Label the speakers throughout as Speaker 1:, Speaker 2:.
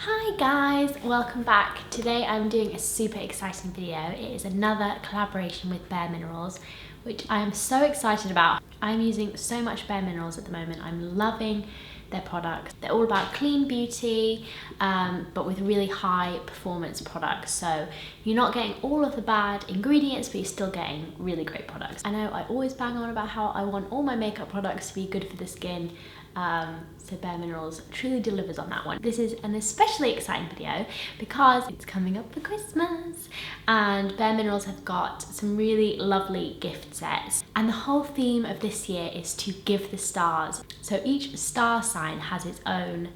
Speaker 1: Hi guys, welcome back. Today I'm doing a super exciting video. It is another collaboration with bareMinerals, which I am so excited about. I'm using so much bareMinerals at the moment. I'm loving their products. They're all about clean beauty, but with really high performance products. So you're not getting all of the bad ingredients, but you're still getting really great products. I know I always bang on about how I want all my makeup products to be good for the skin. So bareMinerals truly delivers on that one. This is an especially exciting video because it's coming up for Christmas and bareMinerals have got some really lovely gift sets, and the whole theme of this year is to give the stars. So each star sign has its own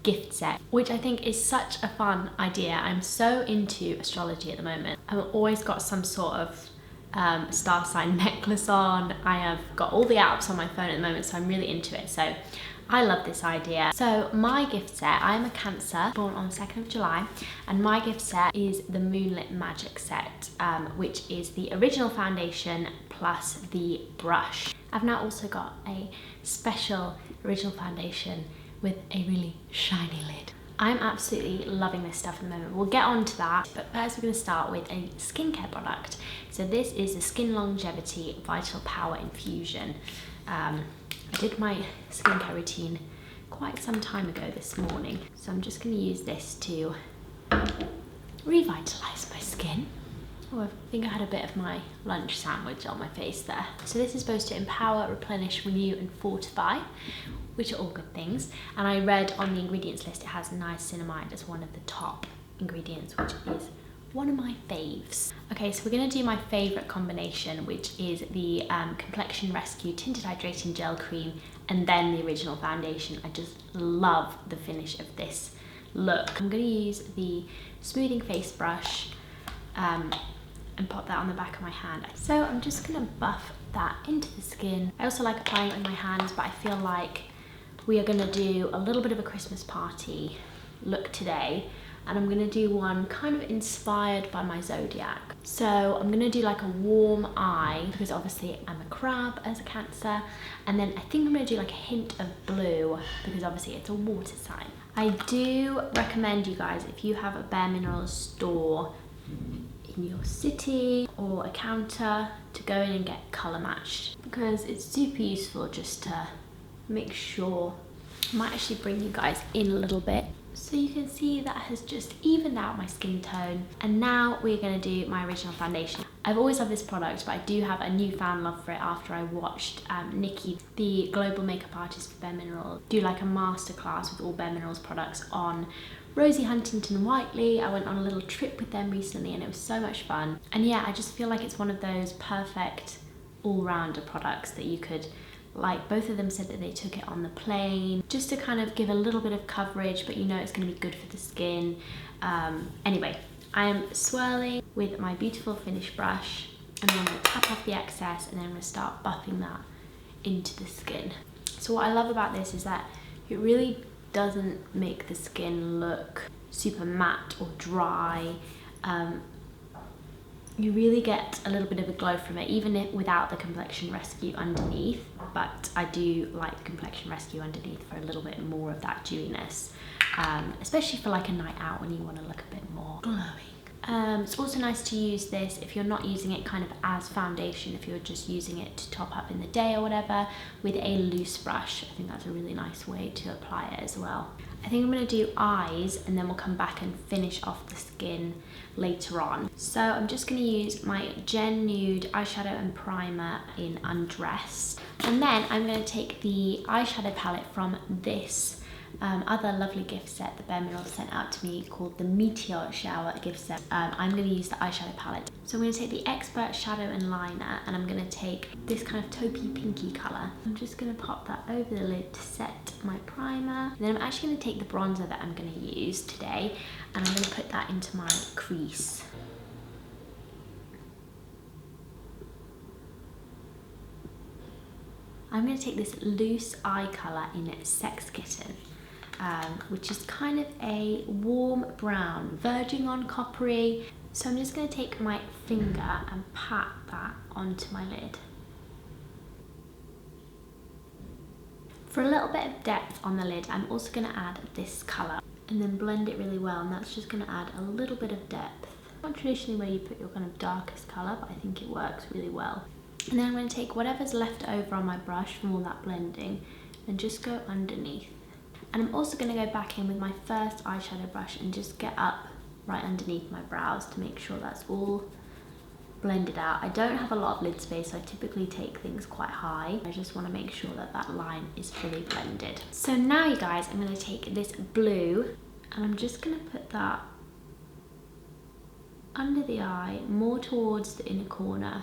Speaker 1: gift set, which I think is such a fun idea. I'm so into astrology at the moment. I've always got some sort of star sign necklace on. I have got all the apps on my phone at the moment, so I'm really into it. So I love this idea. So my gift set, I'm a Cancer, born on the 2nd of July, and my gift set is the Moonlit Magic set, which is the original foundation plus the brush. I've now also got a special original foundation with a really shiny lid. I'm absolutely loving this stuff at the moment. We'll get on to that, but first we're going to start with a skincare product. So this is the Skin Longevity Vital Power Infusion. I did my skincare routine quite some time ago this morning, so I'm just going to use this to revitalize my skin. Oh, I think I had a bit of my lunch sandwich on my face there. So this is supposed to empower, replenish, renew and fortify, which are all good things. And I read on the ingredients list it has niacinamide as one of the top ingredients, which is one of my faves. Okay, so we're going to do my favourite combination, which is the Complexion Rescue Tinted Hydrating Gel Cream and then the original foundation. I just love the finish of this look. I'm going to use the smoothing face brush and pop that on the back of my hand. So I'm just going to buff that into the skin. I also like applying it with my hands, but I feel like we are going to do a little bit of a Christmas party look today, and I'm going to do one kind of inspired by my zodiac. So I'm going to do like a warm eye because obviously I'm a crab as a Cancer, and then I think I'm going to do like a hint of blue because obviously it's a water sign. I do recommend you guys, if you have a bareMinerals store in your city or a counter, to go in and get colour matched because it's super useful just to make sure. I might actually bring you guys in a little bit so you can see that has just evened out my skin tone. And now we're going to do my original foundation. I've always loved this product, but I do have a newfound love for it after I watched Nikki, the global makeup artist for bareMinerals, do like a masterclass with all bareMinerals products on Rosie Huntington Whiteley. I went on a little trip with them recently and it was so much fun. And yeah, I just feel like it's one of those perfect all-rounder products that you could, like, both of them said that they took it on the plane just to kind of give a little bit of coverage, but you know it's going to be good for the skin. Anyway, I am swirling with my beautiful finish brush and then I'm going to tap off the excess and then I'm going to start buffing that into the skin. So what I love about this is that it really doesn't make the skin look super matte or dry. You really get a little bit of a glow from it, even without the Complexion Rescue underneath, but I do like the Complexion Rescue underneath for a little bit more of that dewiness, especially for like a night out when you want to look a bit more glowing. It's also nice to use this if you're not using it kind of as foundation, if you're just using it to top up in the day or whatever, with a loose brush. I think that's a really nice way to apply it as well. I think I'm going to do eyes and then we'll come back and finish off the skin later on. So I'm just going to use my Gen Nude eyeshadow and primer in Undressed, and then I'm going to take the eyeshadow palette from this other lovely gift set that bareMinerals sent out to me called the Meteor Shower gift set. I'm going to use the eyeshadow palette. So I'm going to take the Expert Shadow and Liner and I'm going to take this kind of taupey pinky colour. I'm just going to pop that over the lid to set my primer. And then I'm actually going to take the bronzer that I'm going to use today and I'm going to put that into my crease. I'm going to take this loose eye colour in Sex Kitten, which is kind of a warm brown, verging on coppery. So I'm just going to take my finger and pat that onto my lid. For a little bit of depth on the lid, I'm also going to add this colour. and then blend it really well, and that's just going to add a little bit of depth. Not traditionally where you put your kind of darkest colour, but I think it works really well. And then I'm going to take whatever's left over on my brush from all that blending and just go underneath. And I'm also going to go back in with my first eyeshadow brush and just get up right underneath my brows to make sure that's all blended out. I don't have a lot of lid space, so I typically take things quite high. I just want to make sure that that line is fully blended. So now you guys, I'm going to take this blue and I'm just going to put that under the eye, more towards the inner corner,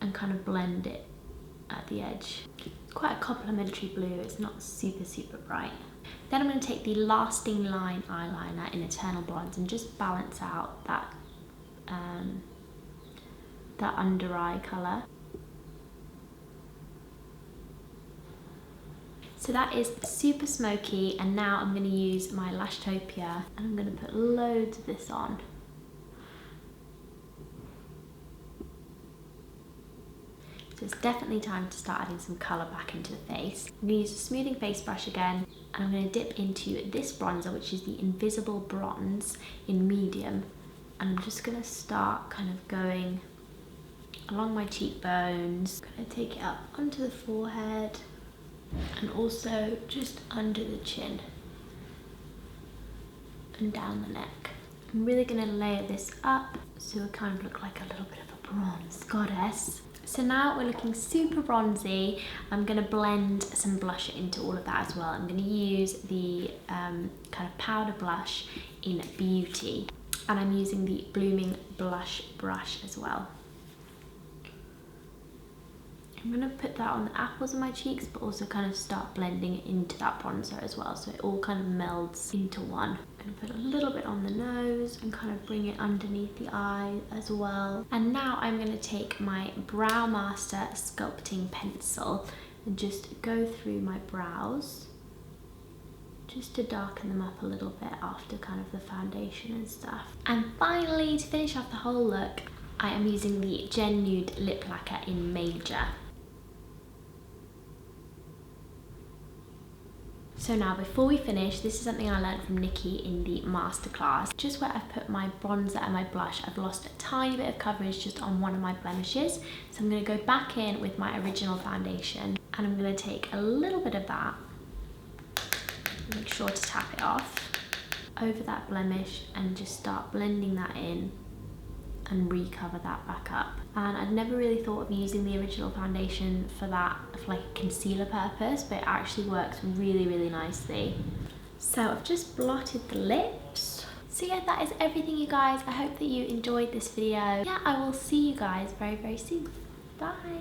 Speaker 1: and kind of blend it at the edge. It's quite a complementary blue, it's not super bright. Then I'm going to take the Lasting Line eyeliner in Eternal Bronze and just balance out that under eye colour. So that is super smoky, and now I'm going to use my Lashtopia and I'm going to put loads of this on. So it's definitely time to start adding some colour back into the face. I'm going to use a smoothing face brush again, and I'm going to dip into this bronzer, which is the Invisible Bronze in medium, and I'm just going to start kind of going along my cheekbones. I'm going to take it up onto the forehead and also just under the chin and down the neck. I'm really going to layer this up so I kind of look like a little bit of a bronze goddess. So now we're looking super bronzy. I'm going to blend some blusher into all of that as well. I'm going to use the kind of powder blush in Beauty, and I'm using the Blooming Blush brush as well. I'm going to put that on the apples of my cheeks, but also kind of start blending it into that bronzer as well, so it all kind of melds into one. I'm going to put a little bit on the nose and kind of bring it underneath the eye as well. And now I'm going to take my Brow Master Sculpting pencil and just go through my brows, just to darken them up a little bit after kind of the foundation and stuff. And finally, to finish off the whole look, I am using the Gen Nude Lip Lacquer in Major. So now before we finish, this is something I learned from Nikki in the masterclass. Just where I've put my bronzer and my blush, I've lost a tiny bit of coverage just on one of my blemishes. So I'm going to go back in with my original foundation and I'm going to take a little bit of that, make sure to tap it off over that blemish and just start blending that in and recover that back up. And I'd never really thought of using the original foundation for that, for like a concealer purpose, but it actually works really nicely. So I've just blotted the lips. So yeah, that is everything, you guys. I hope that you enjoyed this video. Yeah, I will see you guys very soon. Bye.